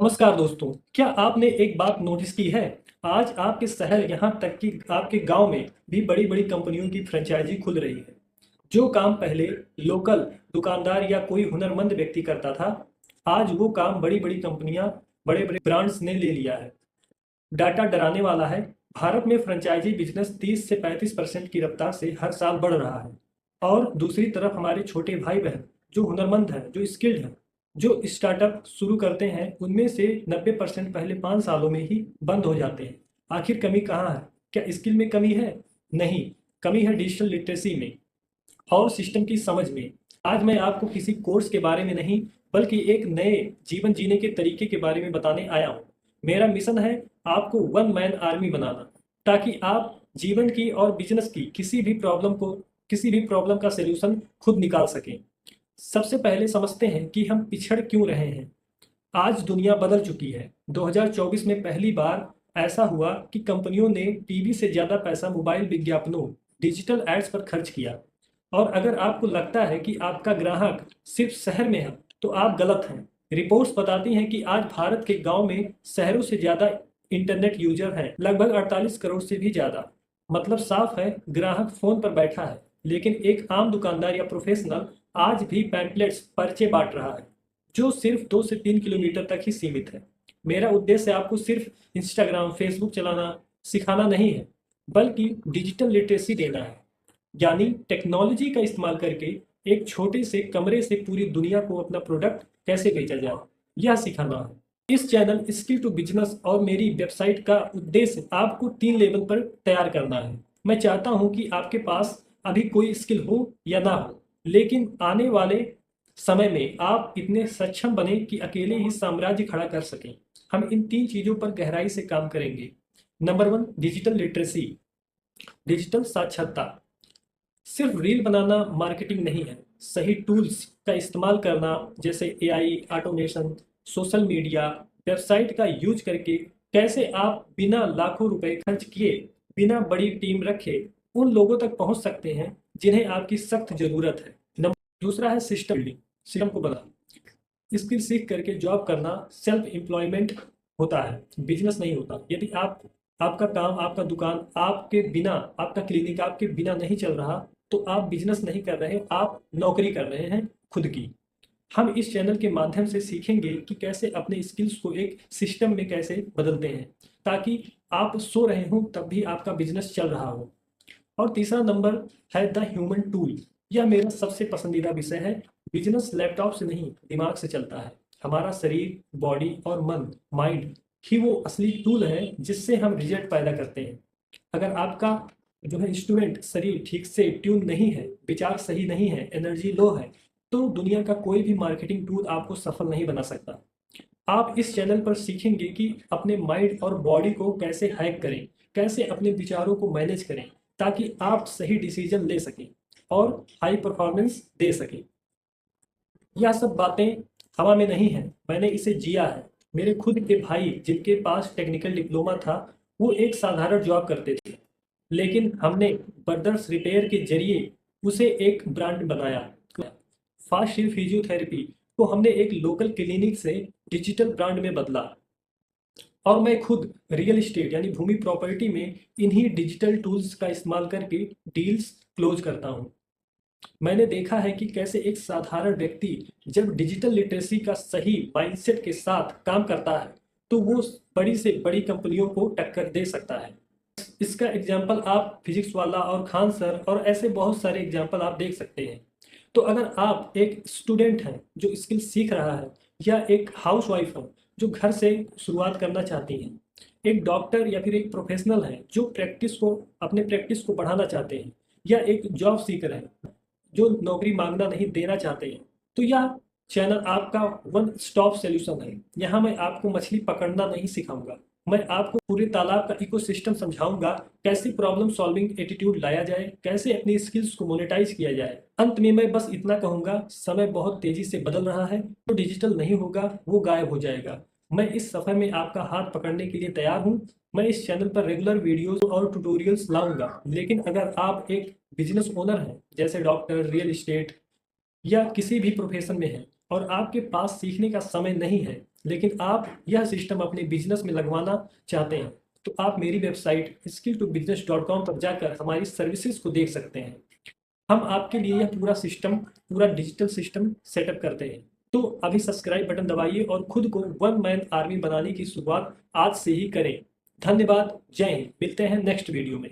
नमस्कार दोस्तों, क्या आपने एक बात नोटिस की है? आज आपके शहर यहाँ तक कि आपके गांव में भी बड़ी-बड़ी कंपनियों की फ्रेंचाइजी खुल रही है। जो काम पहले लोकल दुकानदार या कोई हुनरमंद व्यक्ति करता था, आज वो काम बड़ी-बड़ी कंपनियां, बड़े-बड़े ब्रांड्स ने ले लिया है। डाटा डराने वाला है। भारत में फ्रेंचाइजी बिजनेस 30 से 35% की रफ्तार से हर साल बढ़ रहा है। और दूसरी तरफ हमारे छोटे भाई बहन जो हुनरमंद हैं, जो स्किल्ड हैं, जो स्टार्टअप शुरू करते हैं, उनमें से 90% पहले 5 सालों में ही बंद हो जाते हैं। आखिर कमी कहाँ है? क्या स्किल में कमी है? नहीं, कमी है डिजिटल लिटरेसी में और सिस्टम की समझ में। आज मैं आपको किसी कोर्स के बारे में नहीं, बल्कि एक नए जीवन जीने के तरीके के बारे में बताने आया हूँ। मेरा मिशन है आपको वन मैन आर्मी बनाना, ताकि आप जीवन की और बिजनेस की किसी भी प्रॉब्लम का सलूशन खुद निकाल सकें। सबसे पहले समझते हैं कि हम पिछड़ क्यों रहे हैं। आज दुनिया बदल चुकी है। 2024 में पहली बार ऐसा हुआ कि कंपनियों ने टीवी से ज़्यादा पैसा मोबाइल विज्ञापनों, डिजिटल एड्स पर खर्च किया। और अगर आपको लगता है कि आपका ग्राहक सिर्फ शहर में है, तो आप गलत हैं। रिपोर्ट्स बताती हैं कि आज भारत के गांव में शहरों से ज़्यादा इंटरनेट यूजर हैं, लगभग 48 करोड़ से भी ज़्यादा। मतलब साफ है, ग्राहक फ़ोन पर बैठा है, लेकिन एक आम दुकानदार या प्रोफेशनल आज भी पैम्पलेट्स पर्चे बांट रहा है, जो सिर्फ 2 से 3 किलोमीटर तक ही सीमित है। मेरा उद्देश्य आपको सिर्फ इंस्टाग्राम, फेसबुक चलाना सिखाना नहीं है, बल्कि डिजिटल लिटरेसी देना है। यानी टेक्नोलॉजी का इस्तेमाल करके एक छोटे से कमरे से पूरी दुनिया को अपना प्रोडक्ट कैसे बेचा जाए, यह सिखाना है। इस चैनल स्किल टू बिजनेस और मेरी वेबसाइट का उद्देश्य आपको 3 लेवल पर तैयार करना है। मैं चाहता हूं कि आपके पास अभी कोई स्किल हो या ना हो, लेकिन आने वाले समय में आप इतने सक्षम बने कि अकेले ही साम्राज्य खड़ा कर सकें। हम इन 3 चीज़ों पर गहराई से काम करेंगे। नंबर 1, डिजिटल लिटरेसी, डिजिटल साक्षरता। सिर्फ रील बनाना मार्केटिंग नहीं है। सही टूल्स का इस्तेमाल करना, जैसे AI, automation, social media, website का यूज करके कैसे आप बिना लाखों रुपए खर्च किए, बिना बड़ी टीम रखे उन लोगों तक पहुंच सकते हैं जिन्हें आपकी सख्त जरूरत है। नंबर दूसरा है सिस्टम बिल्डिंग, सिस्टम को बनाना। स्किल सीख करके जॉब करना सेल्फ एम्प्लॉयमेंट होता है, बिजनेस नहीं होता। यदि आपका काम, आपका दुकान आपके बिना, आपका क्लिनिक आपके बिना नहीं चल रहा, तो आप बिजनेस नहीं कर रहे, आप नौकरी कर रहे हैं खुद की। हम इस चैनल के माध्यम से सीखेंगे कि कैसे अपने स्किल्स को एक सिस्टम में कैसे बदलते हैं, ताकि आप सो रहे हो तब भी आपका बिजनेस चल रहा हो। और तीसरा नंबर है द ह्यूमन टूल। यह मेरा सबसे पसंदीदा विषय है। बिजनेस लैपटॉप से नहीं, दिमाग से चलता है। हमारा शरीर, बॉडी और मन, माइंड ही वो असली टूल है जिससे हम रिजल्ट पैदा करते हैं। अगर आपका जो है इंस्ट्रूमेंट शरीर ठीक से ट्यून नहीं है, विचार सही नहीं है, एनर्जी लो है, तो दुनिया का कोई भी मार्केटिंग टूल आपको सफल नहीं बना सकता। आप इस चैनल पर सीखेंगे कि अपने माइंड और बॉडी को कैसे हैक करें, कैसे अपने विचारों को मैनेज करें, ताकि आप सही डिसीजन ले सकें और हाई परफॉर्मेंस दे सकें। यह सब बातें हवा में नहीं है, मैंने इसे जिया है। मेरे खुद के भाई जिनके पास टेक्निकल डिप्लोमा था, वो एक साधारण जॉब करते थे, लेकिन हमने ब्रदर्स रिपेयर के जरिए उसे एक ब्रांड बनाया। फास्ट फिजियोथेरेपी को हमने एक लोकल क्लिनिक से डिजिटल ब्रांड में बदला। और मैं खुद रियल एस्टेट यानी भूमि प्रॉपर्टी में इन्हीं डिजिटल टूल्स का इस्तेमाल करके डील्स क्लोज करता हूँ। मैंने देखा है कि कैसे एक साधारण व्यक्ति जब डिजिटल लिटरेसी का सही माइंडसेट के साथ काम करता है, तो वो बड़ी से बड़ी कंपनियों को टक्कर दे सकता है। इसका एग्जाम्पल आप फिजिक्स वाला और खान सर और ऐसे बहुत सारे एग्जाम्पल आप देख सकते हैं। तो अगर आप एक स्टूडेंट हैं जो स्किल सीख रहा है, या एक हाउसवाइफ हो जो घर से शुरुआत करना चाहती हैं, एक डॉक्टर या फिर एक प्रोफेशनल है जो अपने प्रैक्टिस को बढ़ाना चाहते हैं, या एक जॉब सीकर है जो नौकरी मांगना नहीं देना चाहते हैं, तो यह चैनल आपका वन स्टॉप सॉल्यूशन है। यहाँ मैं आपको मछली पकड़ना नहीं सिखाऊंगा, मैं आपको पूरे तालाब का इकोसिस्टम समझाऊंगा, कैसे प्रॉब्लम सॉल्विंग एटीट्यूड लाया जाए, कैसे अपनी स्किल्स को मोनेटाइज किया जाए। अंत में मैं बस इतना कहूंगा, समय बहुत तेजी से बदल रहा है, जो डिजिटल नहीं होगा वो गायब हो जाएगा। मैं इस सफर में आपका हाथ पकड़ने के लिए तैयार हूँ। मैं इस चैनल पर रेगुलर वीडियोस और ट्यूटोरियल्स लाऊंगा, लेकिन अगर आप एक बिजनेस ओनर हैं, जैसे डॉक्टर, रियल एस्टेट या किसी भी प्रोफेशन में हैं, और आपके पास सीखने का समय नहीं है, लेकिन आप यह सिस्टम अपने बिजनेस में लगवाना चाहते हैं, तो आप मेरी वेबसाइट skill2business.com पर जाकर हमारी सर्विसेज को देख सकते हैं। हम आपके लिए यह पूरा सिस्टम, पूरा डिजिटल सिस्टम सेटअप करते हैं। तो अभी सब्सक्राइब बटन दबाइए और खुद को वन मैन आर्मी बनाने की शुरुआत आज से ही करें। धन्यवाद। जय हिंद। मिलते हैं नेक्स्ट वीडियो में।